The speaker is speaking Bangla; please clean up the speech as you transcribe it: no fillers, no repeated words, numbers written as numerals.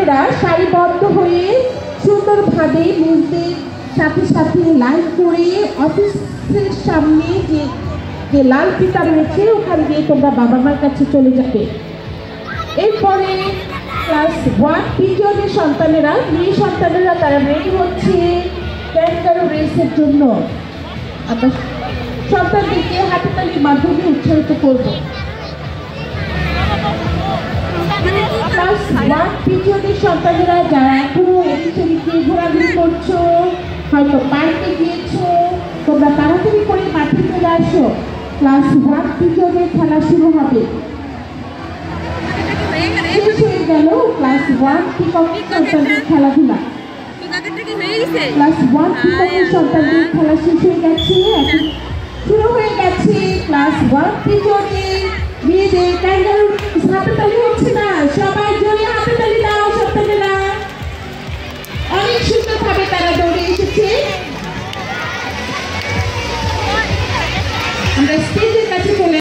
সন্তানেরা সারিবদ্ধ হয়ে সুন্দরভাবে নিজেদের সাথে সাথে লাইন করে অফিসের সামনে যে লাল ফিতা রয়েছে ওখান দিয়ে তোমরা বাবা মার কাছে চলে যাবে। এরপরে ক্লাস 1 পিরিয়ডের সন্তানেরা, মেয়ে সন্তানেরা তারা রেডি হচ্ছে ক্যাঙ্গারু রেসের জন্য। আমরা সন্তানদেরকে হাততালির মাধ্যমে উৎসাহিত করব। ক্লাস 1 পিরিয়ডের সন্তানেরা যারা এখনো এদিকে ঘোরাঘুরি করছো, হয়তো পার্কে গিয়েছো, তোমরা তাড়াতাড়ি করে মাঠে চলে আসো। ক্লাস 1 পিরিয়ডের খেলা শুরু হবে। শেষ হয়ে গেল ক্লাস 1 পিকনিক সন্তানদের খেলাধুলা। ক্লাস 1 পিকনিক সন্তানদের খেলা শেষ হয়ে গেছে, এখন শুরু হয়ে গেছে ক্লাস 1 পিরিয়ডে মেয়েদের ক্যাঙ্গারু। হাততালি হচ্ছে না, সবাই জোরে হাততালি দাও সন্তানেরা। অনেক সুন্দরভাবে তারা দৌড়ে এসেছে। আমরা স্টেজের কাছে চলে